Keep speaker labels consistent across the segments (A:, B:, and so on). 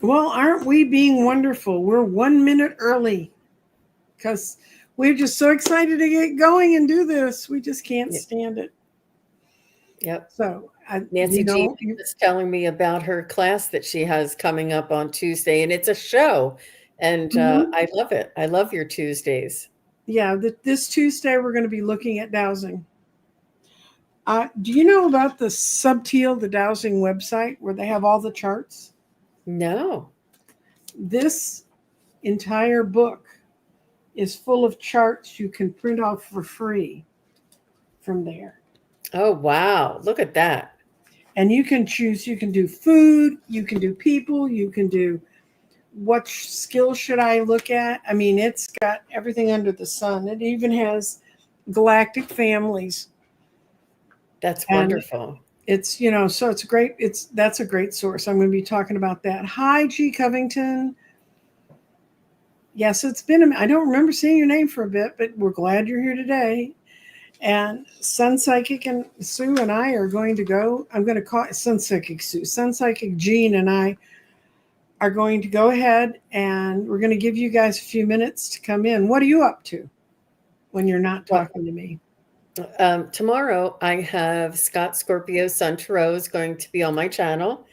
A: Well, aren't we being wonderful? We're 1 minute early because we're just so excited to get going and do this. We just can't
B: Y-
A: stand it.
B: Yep.
A: So,
B: Nancy G was telling me about her class that she has coming up on Tuesday, and it's a show, and
A: mhm.
B: I love it. I love your Tuesdays.
A: Yeah, this Tuesday we're going to be looking at dowsing. Do you know about the Subteal, the dowsing website where they have all the charts?
B: No.
A: This entire book is full of charts you can print off for free from there.
B: Oh, wow. Look at that.
A: And you can choose, you can do food, you can do people, you can do what skills should I look at. I mean, it's got everything under the sun. It even has galactic families.
B: That's
A: And
B: wonderful.
A: it's, so it's great. That's a great source. I'm going to be talking about that. Hi, G. Covington. Yes, it's been, I don't remember seeing your name for a bit, but we're glad you're here today. And Sun Psychic and Sue and I are going to go. I'm going to call it Sun Psychic Sue. Sun Psychic Jean and I are going to go ahead and we're going to give you guys a few minutes to come in. What are you up to when you're not
B: Well,
A: talking to me?
B: tomorrow I have Scott Scorpio Sun Tarot is going to be on my channel.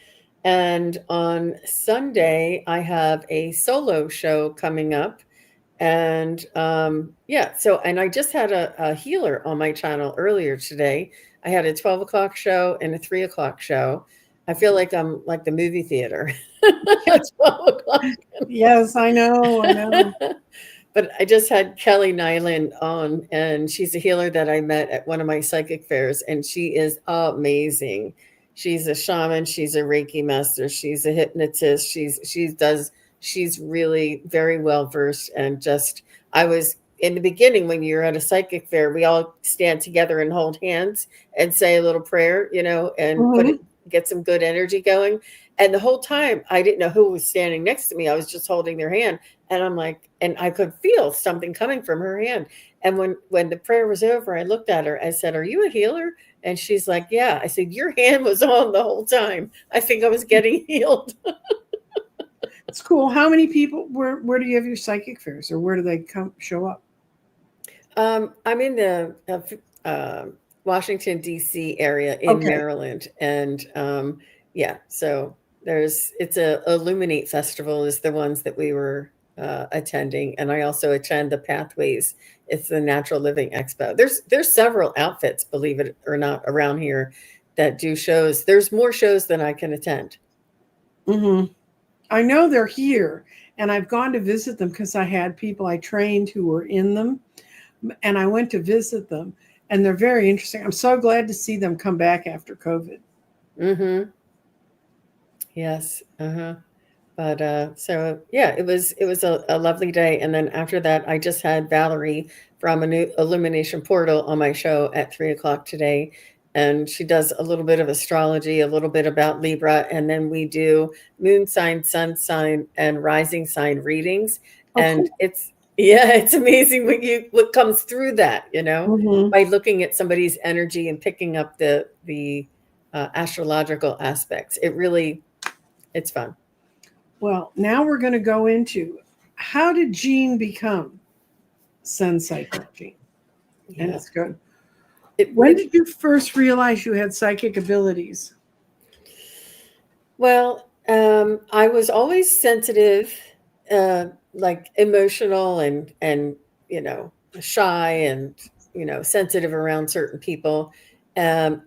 B: And on Sunday, I have a solo show coming up. And yeah, so, and I just had a healer on my channel earlier today. I had a 12 o'clock show and a 3 o'clock show. I feel like I'm like the movie theater at 12 o'clock.
A: Yes, I know. I know.
B: But I just had Kelly Nyland on, and she's a healer that I met at one of my psychic fairs, and she is amazing. She's a shaman, she's a Reiki master, she's a hypnotist, she's really very well versed. And just, I was in the beginning, when you're at a psychic fair, we all stand together and hold hands and say a little prayer, and
A: Mhm.
B: get some good energy going. And the whole time I didn't know who was standing next to me. I was just holding their hand, and I'm like, and I could feel something coming from her hand. And when the prayer was over, I looked at her. I said, "Are you a healer?" And she's like, "Yeah." I said, "Your hand was on the whole time. I think I was getting healed."
A: It's cool. How many people? Where do you have your psychic fairs, or where do they come show up?
B: I'm in the Washington D.C. area in
A: Okay.
B: Maryland, and yeah, so it's a Illuminate Festival is the ones that we were attending, and I also attend the Pathways. It's the Natural Living Expo. There's several outfits, believe it or not, around here that do shows. There's more shows than I can attend.
A: Hmm. I know they're here, and I've gone to visit them because I had people I trained who were in them, and I went to visit them, and they're very interesting. I'm so glad to see them come back after COVID.
B: Mm-hmm. Yes. Uh-huh. But so yeah, it was a lovely day. And then after that, I just had Valerie from a new Illumination Portal on my show at 3 o'clock today. And she does a little bit of astrology, a little bit about Libra, and then we do moon sign, sun sign, and rising sign readings.
A: Oh,
B: And
A: cool.
B: yeah, it's amazing what comes through that,
A: Hmm.
B: by looking at somebody's energy and picking up the astrological aspects. It's fun.
A: Well, now we're going to go into how did Jean become Sun Psychic Jean? And
B: Yeah.
A: it's good.
B: It,
A: When
B: it
A: did you first realize you had psychic abilities?
B: Well, I was always sensitive, like emotional and you know shy and sensitive around certain people, um,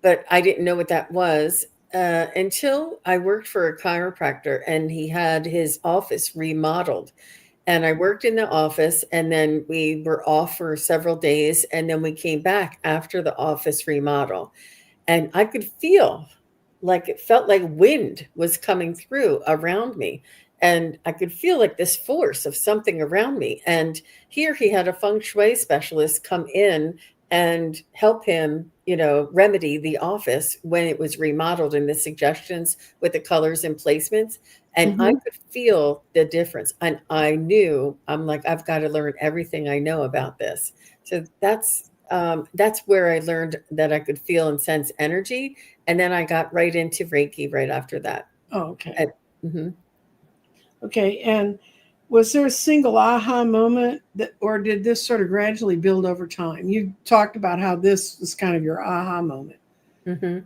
B: but I didn't know what that was until I worked for a chiropractor and he had his office remodeled. And I worked in the office, and then we were off for several days, and then we came back after the office remodel, and I could feel like it felt like wind was coming through around me. And I could feel like this force of something around me. And here he had a feng shui specialist come in and help him, remedy the office when it was remodeled and the suggestions with the colors and placements. And I
A: Hmm.
B: could feel the difference. And I knew, I'm like, I've got to learn everything I know about this. So that's where I learned that I could feel and sense energy, and then I got right into Reiki right after that.
A: Oh, okay.
B: I- mhm.
A: Okay, and was there a single aha moment that, or did this sort of gradually build over time? You talked about how this was kind of your aha moment.
B: Hmm.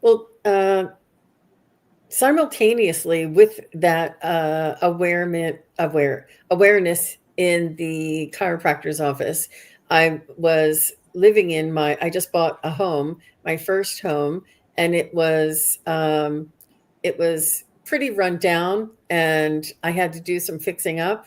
B: Well, simultaneously with that awareness in the chiropractor's office, I was living in I just bought a home, my first home, and it was pretty run down, and I had to do some fixing up.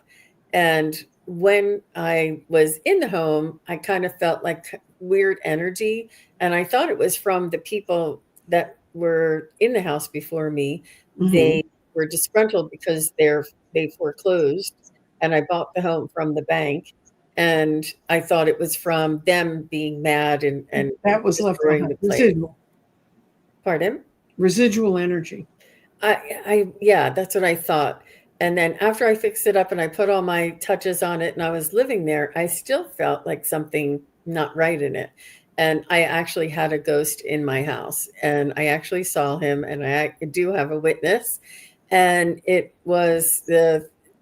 B: And when I was in the home, I kind of felt like weird energy, and I thought it was from the people that were in the house before me.
A: Mm-hmm.
B: They were disgruntled because they foreclosed, and I bought the home from the bank, and I thought it was from them being mad and
A: That was left
B: destroying
A: behind.
B: the place. Pardon?
A: Residual energy.
B: Yeah, that's what I thought. And then after I fixed it up and I put all my touches on it and I was living there, I still felt like something not right in it. And I actually had a ghost in my house and I actually saw him and I do have a witness. And it was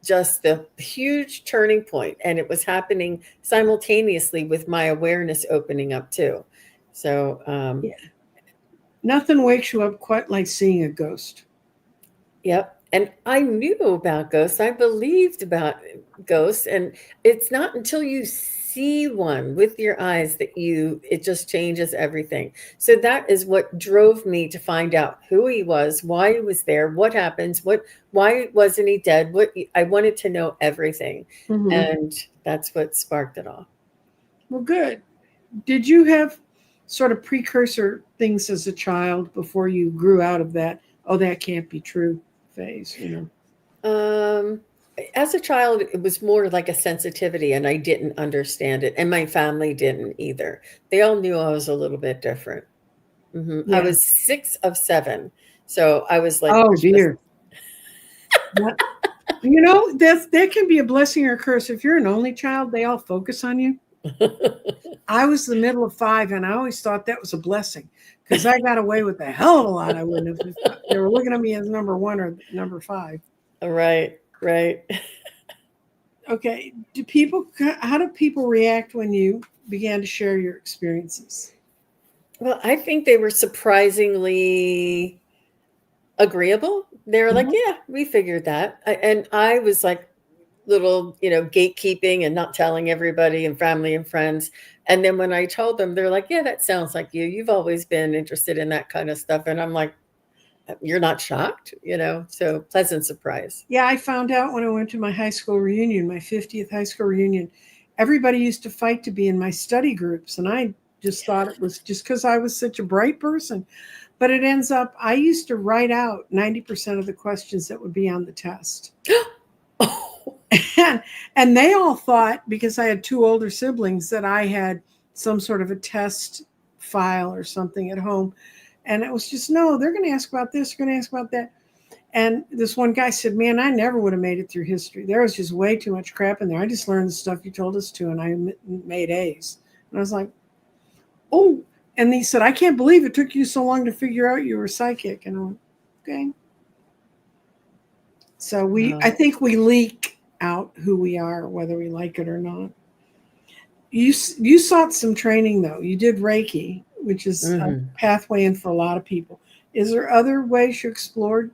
B: just the huge turning point, and it was happening simultaneously with my awareness opening up too. So
A: Yeah. Nothing wakes you up quite like seeing a ghost.
B: yep. And I knew about ghosts. I believed about ghosts. And it's not until you see one with your eyes that it just changes everything. So that is what drove me to find out who he was, why he was there, what happens, why wasn't he dead? I wanted to know everything.
A: Mm-hmm.
B: And that's what sparked it all.
A: Well, good. Did you have sort of precursor things as a child before you grew out of that, oh, that can't be true phase, you know?
B: Um, as a child, it was more like a sensitivity, and I didn't understand it, and my family didn't either. They all knew I was a little bit different. I
A: Yeah.
B: was 6 of 7, so I was like
A: Oh,
B: Christmas.
A: dear. What? You know, that can be a blessing or a curse. If you're an only child, they all focus on you. I was the middle of five, and I always thought that was a blessing because I got away with a hell of a lot I wouldn't have if they were looking at me as number one or number five.
B: Right, right.
A: Okay. How do people react when you began to share your experiences?
B: Well, I think they were surprisingly agreeable. They were like,
A: Mhm.
B: "Yeah, we figured that." And I was like little, gatekeeping and not telling everybody and family and friends. And then when I told them, they're like, "Yeah, that sounds like you. You've always been interested in that kind of stuff." And I'm like, "You're not shocked?" So pleasant surprise.
A: Yeah, I found out when I went to my high school reunion, my 50th high school reunion. Everybody used to fight to be in my study groups, and I just thought it was just because I was such a bright person. But it ends up, I used to write out 90% of the questions that would be on the test.
B: Oh,
A: and, and they all thought, because I had two older siblings, that I had some sort of a test file or something at home. And it was just, no, they're going to ask about this, they're going to ask about that. And this one guy said, "Man, I never would have made it through history. There was just way too much crap in there. I just learned the stuff you told us to, and I made A's." And I was like, "Oh." And he said, "I can't believe it took you so long to figure out you were psychic." And I went, "Okay." So I
B: wow.
A: think we leak out who we are, whether we like it or not. You sought some training though. You did Reiki, which is a
B: Hmm.
A: pathway in for a lot of people. Is there other ways you explored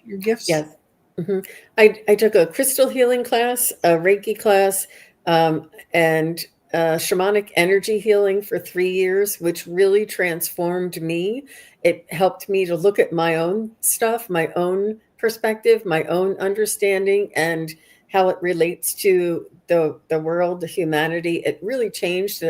A: your gifts?
B: Yes. Hmm. I took a crystal healing class, a Reiki class, and shamanic energy healing for 3 years, which really transformed me. It helped me to look at my own stuff, my own perspective, my own understanding, and how it relates to the world, the humanity. It really changed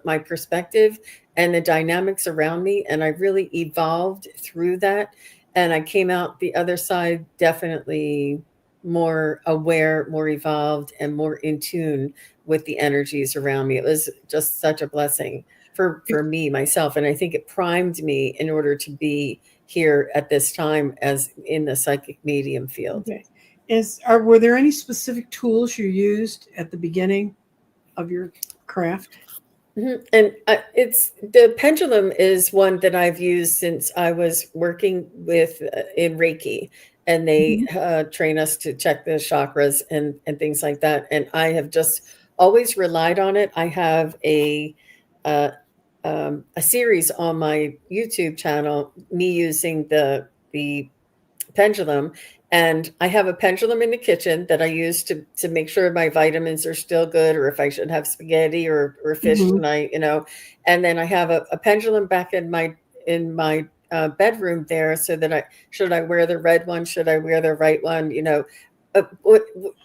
B: my perspective and the dynamics around me, and I really evolved through that, and I came out the other side definitely more aware, more evolved, and more in tune with the energies around me. It was just such a blessing for me myself, and I think it primed me in order to be here at this time as in the psychic medium field.
A: Okay. Were there any specific tools you used at the beginning of your craft?
B: And it's the pendulum is one that I've used since I was working with in Reiki, and they
A: Mhm.
B: train us to check the chakras and things like that. And I have just always relied on it. I have uh, a series on my YouTube channel, me using the pendulum. And I have a pendulum in the kitchen that I use to make sure my vitamins are still good, or if I should have spaghetti or fish
A: Mhm.
B: tonight, And then I have a pendulum back in my bedroom there, so that should I wear the red one, should I wear the right one,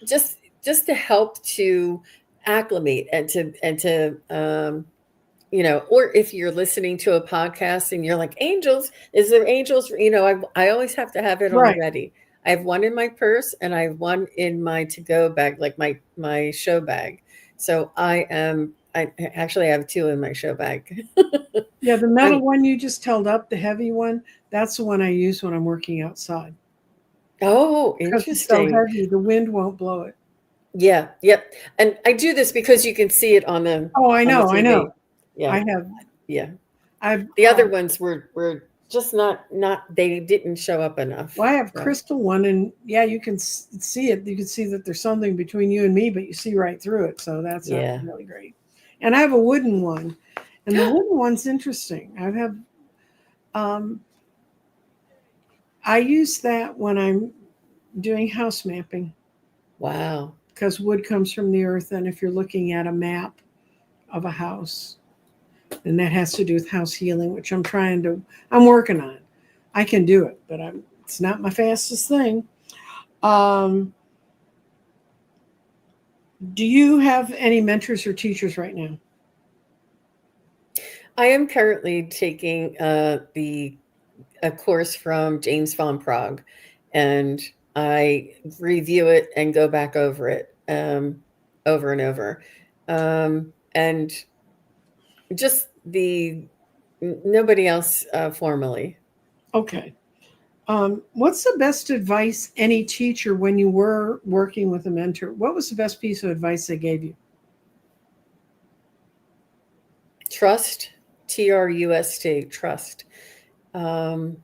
B: just to help to acclimate and to or if you're listening to a podcast and you're like, angels, is there angels? I always have to have it on the
A: Right.
B: ready. I have one in my purse and I have one in my to-go bag, like my show bag. So I actually have two in my show bag.
A: Yeah, the
B: I
A: metal one you just held up, the heavy one, that's the one I use when I'm working outside
B: Oh,
A: because it's so
B: interesting.
A: heavy, the wind won't blow it.
B: Yeah, yep. And I do this because you can see it on the
A: Oh, I
B: on the
A: know, I know.
B: TV. Yeah,
A: I have
B: yeah.
A: I've
B: The other ones were just not they didn't show up enough.
A: well, I have
B: So,
A: crystal one, and yeah, you can see it. You can see that there's something between you and me, but you see right through it. So that's not
B: yeah.
A: really great. And I have a wooden one, and the wooden one's interesting. Um, I use that when I'm doing house mapping
B: Wow.
A: because wood comes from the earth, and if you're looking at a map of a house, and that has to do with house healing, which I'm working on. I can do it, but it's not my fastest thing. Um, do you have any mentors or teachers right now?
B: I am currently taking the a course from James von Prague, and I review it and go back over it over and over, and just the nobody else formally.
A: Okay. What's the best advice any teacher, when you were working with a mentor, what was the best piece of advice they gave you?
B: Trust, trust, trust. Um,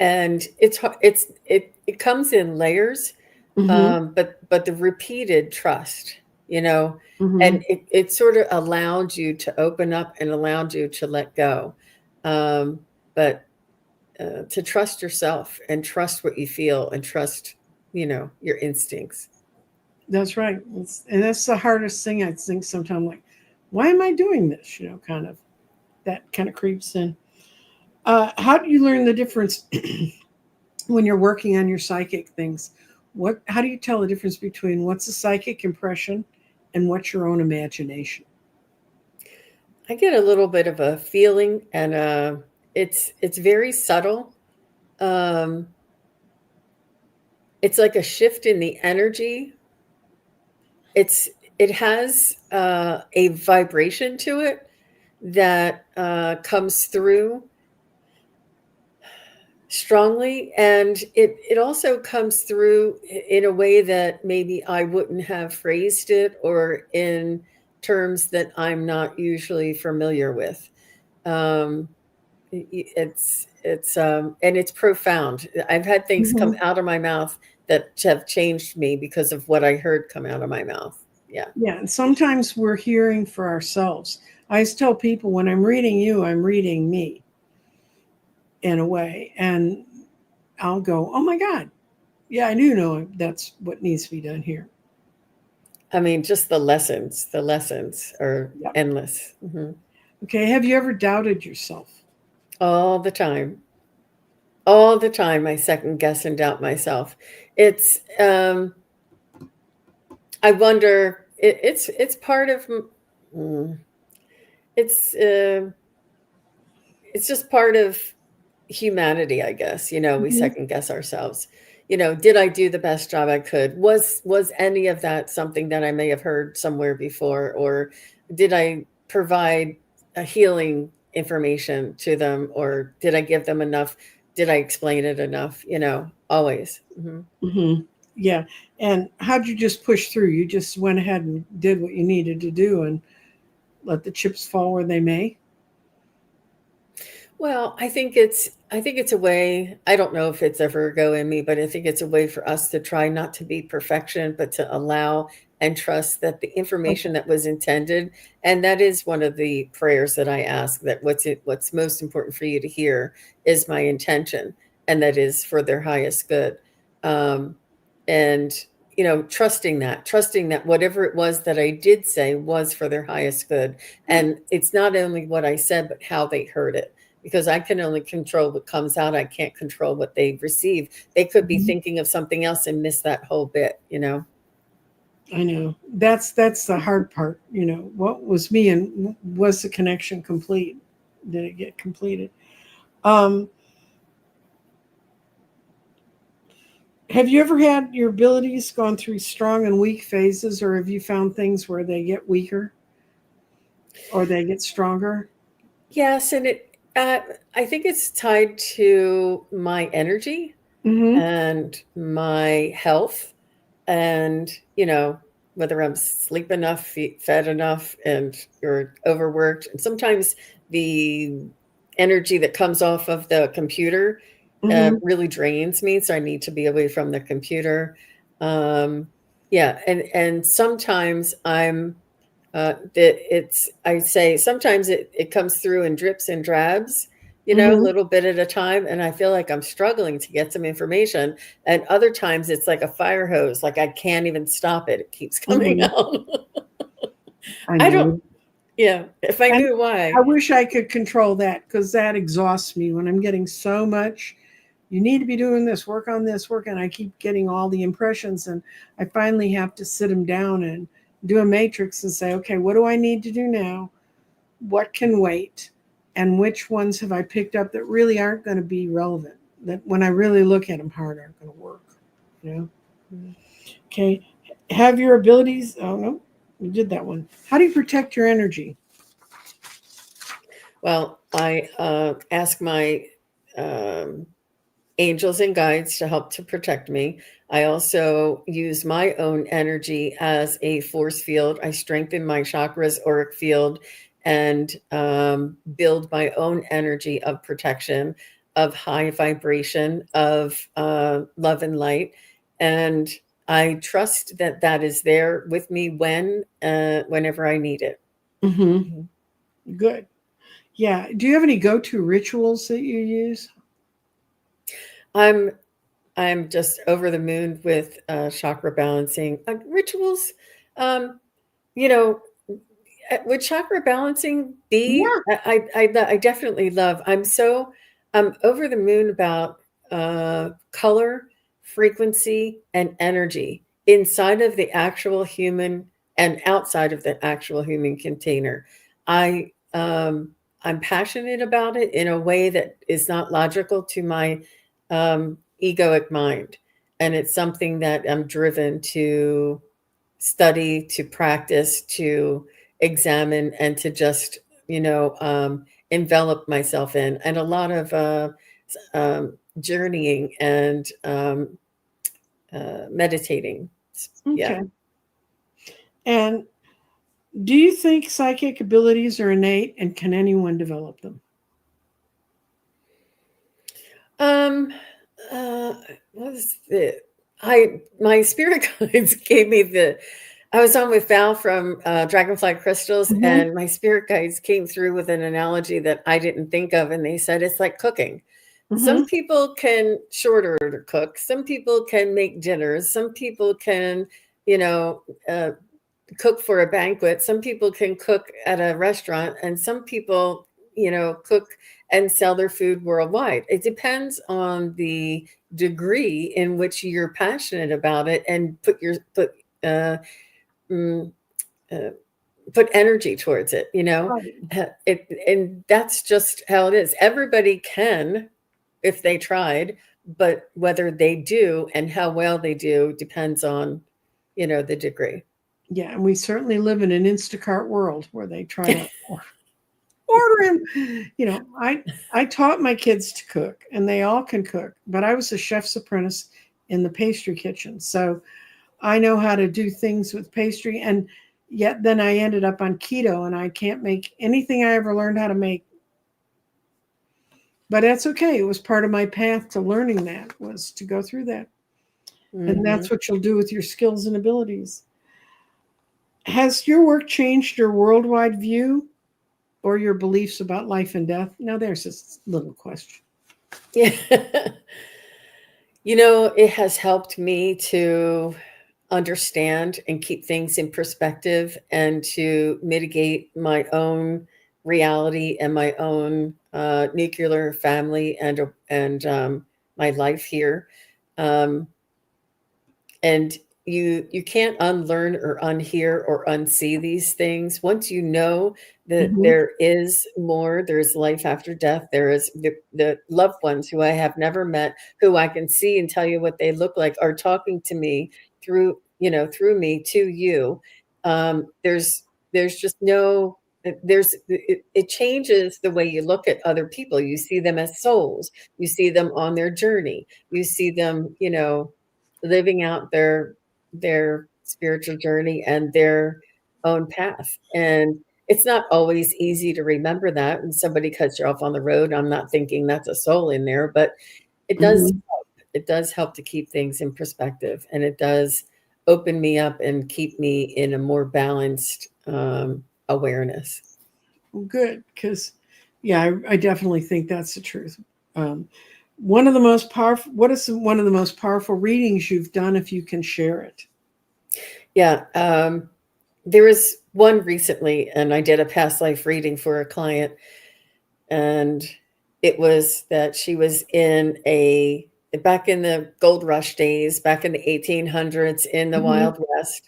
B: and it comes in layers,
A: Mm-hmm.
B: but the repeated trust,
A: Mm-hmm.
B: and it sort of allowed you to open up and allowed you to let go, but to trust yourself and trust what you feel and trust your instincts.
A: That's right. And that's the hardest thing I think sometimes, like, why am I doing this? Kind of that kind of creeps in. How do you learn the difference when you're working on your psychic things? How do you tell the difference between what's a psychic impression and what's your own imagination?
B: I get a little bit of a feeling, and it's very subtle. um, it's like a shift in the energy. It has a vibration to it that comes through strongly, and it also comes through in a way that maybe I wouldn't have phrased it, or in terms that I'm not usually familiar with. um, and it's profound. I've had things come
A: Mhm.
B: out of my mouth that have changed me because of what I heard come out of my mouth. Yeah.
A: Yeah, and sometimes we're hearing for ourselves. I always tell people when I'm reading you, I'm reading me in a way. And I'll go, oh my God, yeah, I do know that's what needs to be done here.
B: I mean, just the lessons are
A: Yep.
B: endless. Hmm.
A: Okay, have you ever doubted yourself?
B: All the time. All the time, I second guess and doubt myself. It's, I wonder, it's part of, mm, it's, uh, it's just part of humanity, I guess. We
A: Mhm.
B: second guess ourselves. Did I do the best job I could? Was any of that something that I may have heard somewhere before, or did I provide a healing information to them, or did I give them enough? Did I explain it enough? Always. Hmm.
A: Mhm. Yeah. And how'd you just push through? You just went ahead and did what you needed to do and let the chips fall where they may?
B: Well, I think it's a way. I don't know if it's ever a go in me, but I think it's a way for us to try not to be perfection, but to allow and trust that the
A: Okay.
B: information that was intended, and that is one of the prayers that I ask, that what's most important for you to hear is my intention, and that is for their highest good. Um, and trusting that whatever it was that I did say was for their highest good.
A: Good.
B: And it's not only what I said, but how they heard it, because I can only control what comes out. I can't control what they receive. They could be
A: Mhm.
B: thinking of something else and miss that whole bit, you know?
A: I know that's the hard part. What was me, and was the connection complete? Did it get completed? Um, have you ever had your abilities gone through strong and weak phases, or have you found things where they get weaker or they get stronger?
B: Yes, and I think it's tied to my energy
A: Mm-hmm.
B: and my health, and whether I'm sleep enough, fed enough, and or overworked. And sometimes the energy that comes off of the computer
A: Mm-hmm.
B: really drains me, so I need to be away from the computer. um, yeah, and sometimes I say sometimes it comes through in drips and drabs, a
A: Mm-hmm.
B: little bit at a time, and I feel like I'm struggling to get some information. And other times it's like a fire hose, like I can't even stop it. It keeps coming
A: Mm-hmm.
B: out.
A: I
B: I don't
A: know.
B: Yeah, if I
A: And
B: knew
A: I
B: why.
A: wish I could control that, because that exhausts me when I'm getting so much. You need to be doing this, work on this, work, and I keep getting all the impressions, and I finally have to sit them down and do a matrix and say, okay, what do I need to do now? What can wait? And which ones have I picked up that really aren't going to be relevant? That when I really look at them hard aren't going to work. You know? Okay. Have your abilities. Oh no, we did that one. How do you protect your energy?
B: Well, I ask my um, angels and guides to help to protect me. I also use my own energy as a force field. I strengthen my chakras, auric field, and build my own energy of protection, of high vibration, of love and light. And I trust that that is there with me whenever I need it.
A: Mm-hmm. Good. Yeah. Do you have any go-to rituals that you use?
B: I'm I'm just over the moon with chakra balancing rituals. Um, you know, would chakra balancing be?
A: Yeah.
B: I definitely love. I'm over the moon about color, frequency, and energy inside of the actual human and outside of the actual human container. I I'm passionate about it in a way that is not logical to my egoic mind, and it's something that I'm driven to study, to practice, to examine, and to just envelop myself in, and a lot of journeying and meditating. Yeah.
A: Okay. And do you think psychic abilities are innate, and can anyone develop them?
B: Um, uh, what was the my spirit guides gave me the. I was on with Val from Dragonfly Crystals,
A: Mm-hmm.
B: and my spirit guides came through with an analogy that I didn't think of, and they said it's like cooking.
A: Mm-hmm.
B: Some people can short order cook. Some people can make dinners. Some people can, you know, uh, cook for a banquet. Some people can cook at a restaurant, and some people, cook and sell their food worldwide. It depends on the degree in which you're passionate about it and uh, mm, uh, put energy towards it.
A: Right.
B: And that's just how it is. Everybody can if they tried, but whether they do and how well they do depends on, the degree.
A: Yeah, and we certainly live in an Instacart world where they try to order him. I taught my kids to cook, and they all can cook, but I was a chef's apprentice in the pastry kitchen, so I know how to do things with pastry. And yet then I ended up on keto, and I can't make anything I ever learned how to make. But that's okay. It was part of my path to learning that, was to go through that. And
B: Hmm.
A: that's what you'll do with your skills and abilities. Has your work changed your worldwide view or your beliefs about life and death? Now, there's this little question.
B: Yeah. It has helped me to understand and keep things in perspective and to mitigate my own reality and my own nuclear family and my life here. Um, and you can't unlearn or unhear or unsee these things once you know that
A: Mm-hmm.
B: there is more. There's life after death. There is the loved ones who I have never met, who I can see and tell you what they look like, are talking to me through me to you. There's just no it changes the way you look at other people. You see them as souls. You see them on their journey. You see them, living out their spiritual journey and their own path. And it's not always easy to remember that when somebody cuts you off on the road. I'm not thinking that's a soul in there, but it does
A: Mm-hmm.
B: help. It does help to keep things in perspective, and it does open me up and keep me in a more balanced awareness.
A: Good, because yeah, I definitely think that's the truth. Um, one of the most powerful. What is one of the most powerful readings you've done, if you can share it?
B: Yeah. There was one recently, and I did a past life reading for a client, and it was that she was in a back in the gold rush days, back in the 1800s in the
A: Mm-hmm.
B: Wild West,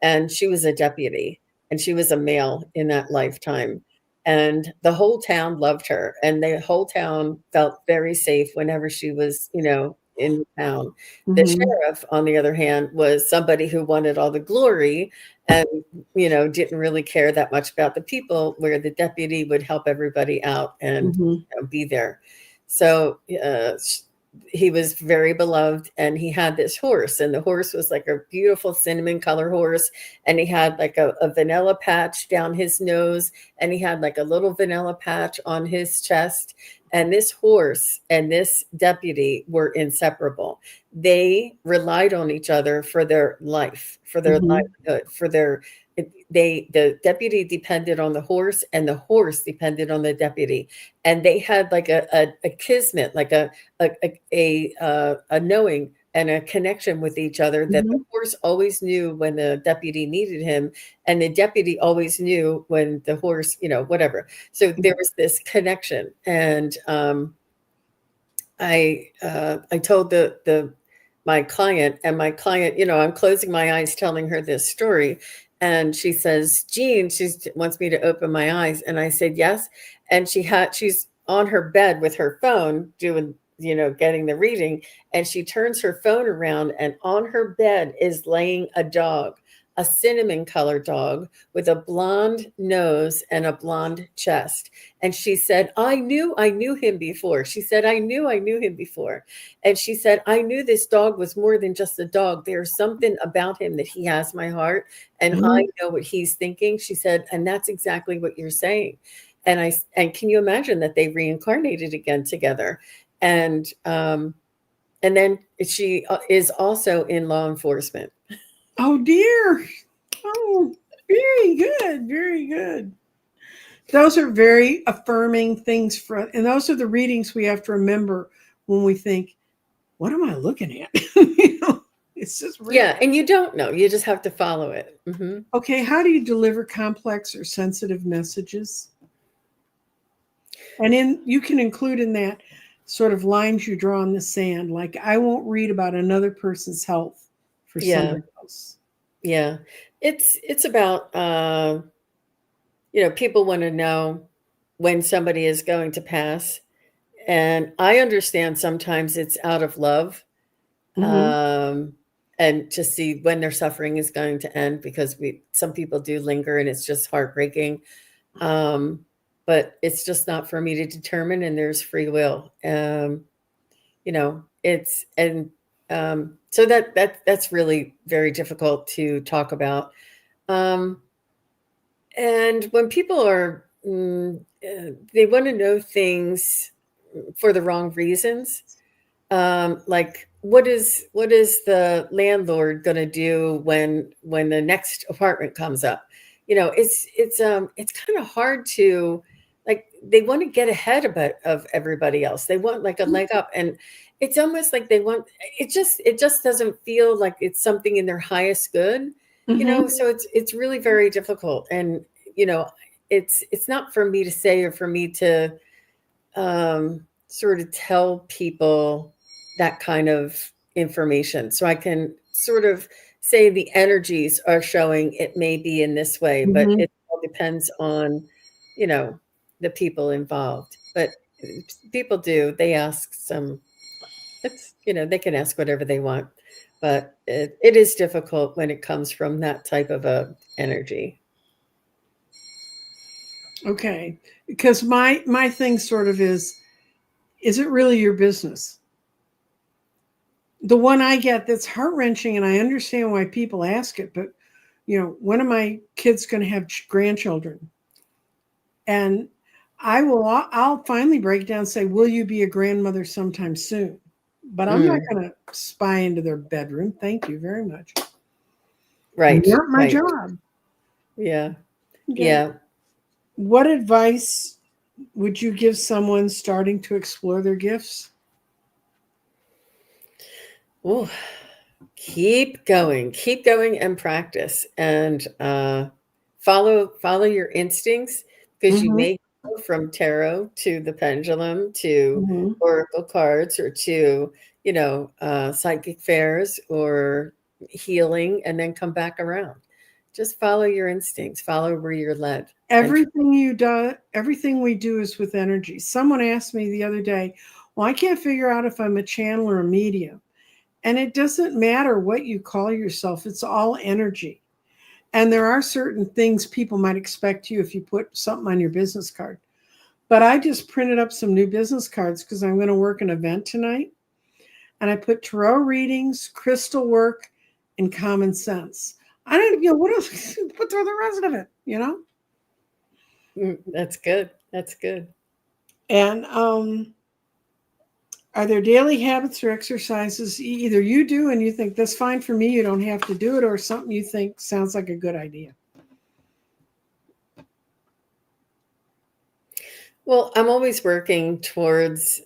B: and she was a deputy, and she was a male in that lifetime, and the whole town loved her, and the whole town felt very safe whenever she was, in town. The
A: Mm-hmm.
B: sheriff, on the other hand, was somebody who wanted all the glory and didn't really care that much about the people, where the deputy would help everybody out and
A: Mm-hmm.
B: be there. So he was very beloved, and he had this horse, and the horse was like a beautiful cinnamon color horse, and he had like a vanilla patch down his nose, and he had like a little vanilla patch on his chest. And this horse and this deputy were inseparable. They relied on each other for their life, for their
A: Mm-hmm.
B: livelihood, for their the deputy depended on the horse, and the horse depended on the deputy, and they had like a kismet, like a knowing and a connection with each other, that the
A: Mm-hmm.
B: horse always knew when the deputy needed him, and the deputy always knew when the horse, whatever. So there was this connection, and I told the my client, and my client, I'm closing my eyes telling her this story, and she says, "Jean," she wants me to open my eyes, and I said, "Yes." And she's on her bed with her phone doing, getting the reading, and she turns her phone around, and on her bed is laying a dog, a cinnamon colored dog with a blonde nose and a blonde chest. And she said, I knew him before. She said, I knew him before. And she said, I knew this dog was more than just a dog. There's something about him that he has my heart, and I
A: Mm-hmm.
B: know what he's thinking. She said, and that's exactly what you're saying. And can you imagine that they reincarnated again together? And then she is also in law enforcement.
A: Oh dear. Oh, very good. Very good. Those are very affirming things and those are the readings we have to remember when we think, what am I looking at? It's just real.
B: Yeah, and you don't know. You just have to follow it. Hmm.
A: Okay, how do you deliver complex or sensitive messages? And you can include in that sort of lines you draw in the sand, like I won't read about another person's health for
B: Yeah,
A: somebody else.
B: yeah. It's about people want to know when somebody is going to pass. And I understand sometimes it's out of love,
A: Mm-hmm.
B: um, and to see when their suffering is going to end, because some people do linger, and it's just heartbreaking. Um, but it's just not for me to determine, and there's free will. It's and so that's really very difficult to talk about. Um, and when people are they want to know things, for the wrong reasons. Like what is the landlord going to do when the next apartment comes up? It's kind of hard to, like, they want to get ahead of everybody else. They want like a leg up, and it's almost like they want, it just doesn't feel like it's something in their highest good.
A: Mm-hmm.
B: So it's really very difficult. And you know it's not for me to say, or for me to sort of tell people that kind of information. So I can sort of say the energies are showing it may be in this way, but
A: Mm-hmm.
B: it all depends on, you know, the people involved. But people do, they ask some, they can ask whatever they want, but it is difficult when it comes from that type of a energy.
A: Okay. Because my thing sort of is it really your business? The one I get that's heart wrenching, and I understand why people ask it, but when are my kids going to have grandchildren? And I'll finally break down and say, will you be a grandmother sometime soon? But I'm not
B: Mm,
A: going to spy into their bedroom. Thank you very much.
B: right,
A: Not my
B: right.
A: job.
B: Yeah,
A: Okay.
B: yeah.
A: What advice would you give someone starting to explore their gifts?
B: Oh, keep going and practice, and follow your instincts, because you
A: Mm-hmm.
B: may go from tarot to the pendulum to
A: Mm-hmm.
B: oracle cards, or to psychic fairs, or healing, and then come back around. Just follow your instincts, follow where you're led, and
A: Everything we do is with energy. Someone asked me the other day, well, I can't figure out if I'm a channel or a medium. And it doesn't matter what you call yourself, it's all energy. And there are certain things people might expect you if you put something on your business card. But I just printed up some new business cards because I'm going to work an event tonight. And I put tarot readings, crystal work, and common sense. I don't, what else? Put through the rest of it.
B: that's good. That's good.
A: And are there daily habits or exercises either you do and you think that's fine for me, you don't have to do it, or something you think sounds like a good idea?
B: Well, I'm always working towards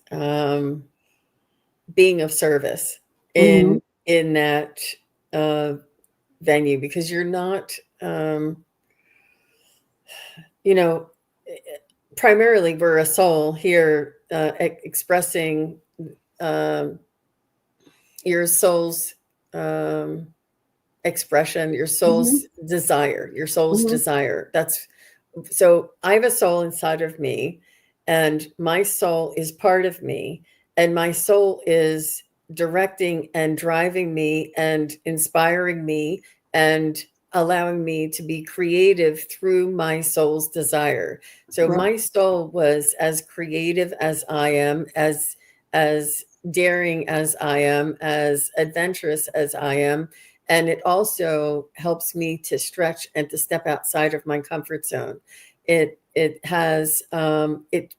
B: being of service
A: Mm-hmm.
B: in that uh, venue, because you're not, you know, primarily we're a soul here, expressing um, your soul's um, expression, your
A: Mm-hmm.
B: soul's desire, your soul's
A: Mm-hmm.
B: desire. That's so I have a soul inside of me, and my soul is part of me, and my soul is directing and driving me and inspiring me and allowing me to be creative through my soul's desire. So
A: Right.
B: my soul was as creative as I am, as daring as I am, as adventurous as I am, and it also helps me to stretch and to step outside of my comfort zone. It has it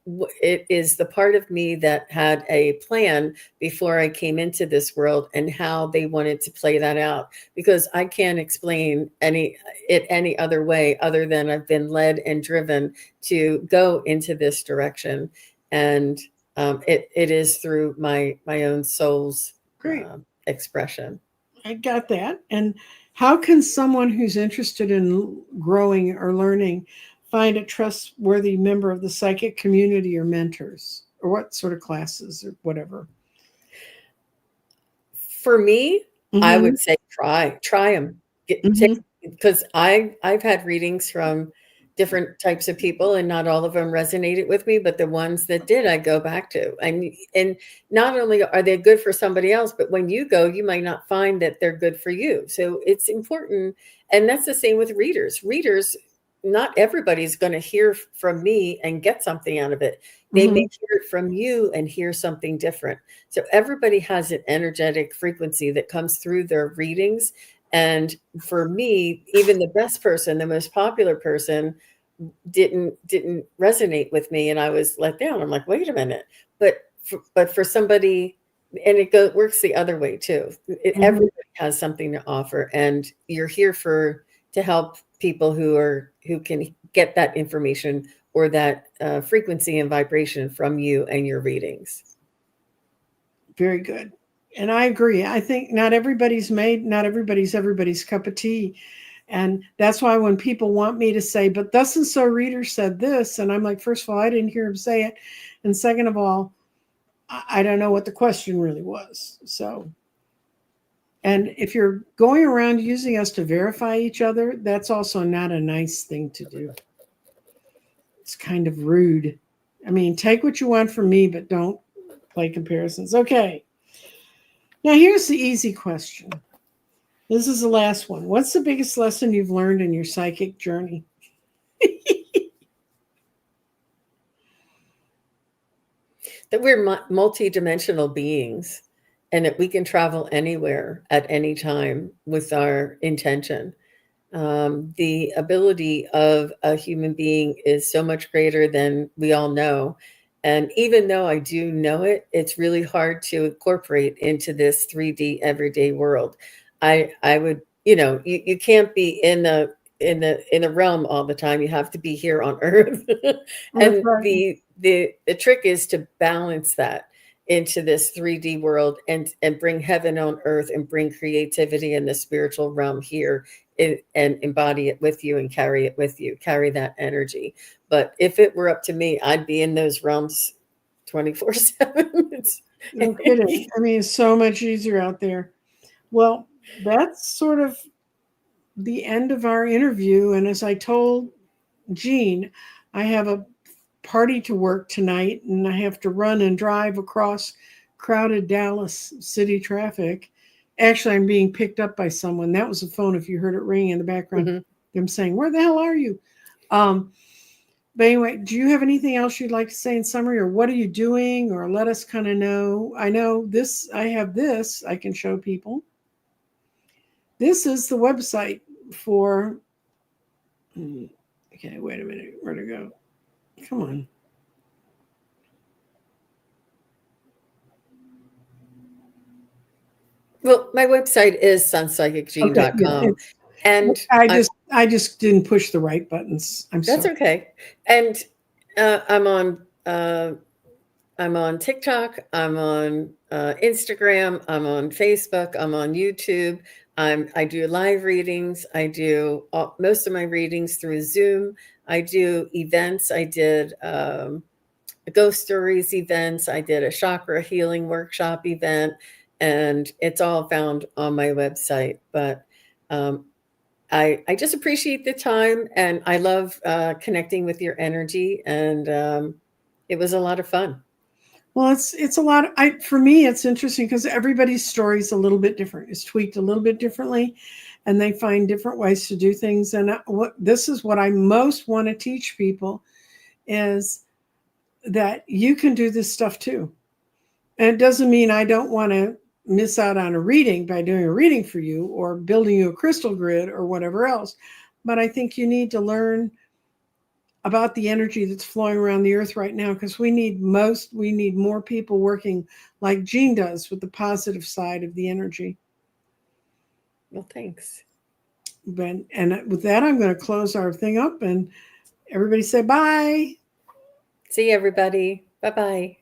B: is the part of me that had a plan before I came into this world, and how they wanted to play that out, because I can't explain any other way, other than I've been led and driven to go into this direction. And it is through my own soul's
A: Great.
B: expression.
A: I got that. And how can someone who's interested in growing or learning find a trustworthy member of the psychic community or mentors, or what sort of classes or whatever?
B: For me, I
A: Mm-hmm.
B: would say try them. Get take
A: Mm-hmm.
B: Because I've had readings from different types of people, and not all of them resonated with me, but the ones that did, I go back to. And not only are they good for somebody else, but when you go, you might not find that they're good for you. So it's important, and that's the same with readers. Readers, not everybody's going to hear from me and get something out of it. They may
A: Mm-hmm.
B: hear it from you and hear something different. So everybody has an energetic frequency that comes through their readings. And for me, even the best person, the most popular person, didn't resonate with me, and I was let down. I'm like, wait a minute, but for somebody, and works the other way too.
A: Mhm.
B: Everybody has something to offer, and you're here to help people who can get that information or that frequency and vibration from you and your readings.
A: Very good. And I agree. I think not everybody's everybody's cup of tea. And that's why when people want me to say, but thus and so reader said this, and I'm like, first of all, I didn't hear him say it. And second of all, I don't know what the question really was. So, and if you're going around using us to verify each other, that's also not a nice thing to do. It's kind of rude. I mean, take what you want from me, but don't play comparisons. Okay. Now, here's the easy question. This is the last one. What's the biggest lesson you've learned in your psychic journey?
B: That we're multidimensional beings, and that we can travel anywhere at any time with our intention. The ability of a human being is so much greater than we all know. And even though I do know it, it's really hard to incorporate into this 3D everyday world. I would, you can't be in the realm all the time. You have to be here on Earth.
A: That's
B: And
A: right.
B: the trick is to balance that into this 3D world, and bring heaven on earth, and bring creativity in the spiritual realm here, and embody it with you, and carry it with you, carry that energy. But if it were up to me, I'd be in those realms 24/7.
A: No kidding. I mean, it's so much easier out there. Well, that's sort of the end of our interview. And as I told Jean, I have a party to work tonight, and I have to run and drive across crowded Dallas city traffic. Actually, I'm being picked up by someone. That was the phone, if you heard it ringing in the background.
B: Mhm.
A: Them saying, "Where the hell are you?" But anyway, do you have anything else you'd like to say in summary, or what are you doing, or let us kind of know? I know this, I have this I can show people. This is the website for, okay, wait a minute, where to go? Come on.
B: Well, my website is
A: Okay, yeah,
B: sunpsychicgene.com. And
A: I just didn't push the right buttons. I'm
B: that's
A: sorry.
B: okay. And uh, I'm on uh, I'm on TikTok. I'm on Instagram. I'm on Facebook. I'm on YouTube. I do live readings. I do most of my readings through Zoom. I do events. I did ghost stories events. I did a chakra healing workshop event, and it's all found on my website. But um, I just appreciate the time, and I love connecting with your energy, and it was a lot of fun.
A: Well, it's a lot. For me, it's interesting because everybody's story is a little bit different. It's tweaked a little bit differently, and they find different ways to do things. And what this is what I most want to teach people is that you can do this stuff too. And it doesn't mean I don't want to miss out on a reading by doing a reading for you or building you a crystal grid or whatever else. But I think you need to learn about the energy that's flowing around the earth right now, because we need more people working like Jean does with the positive side of the energy.
B: Well, thanks.
A: And with that, I'm going to close our thing up, and everybody say bye.
B: See you, everybody. Bye bye.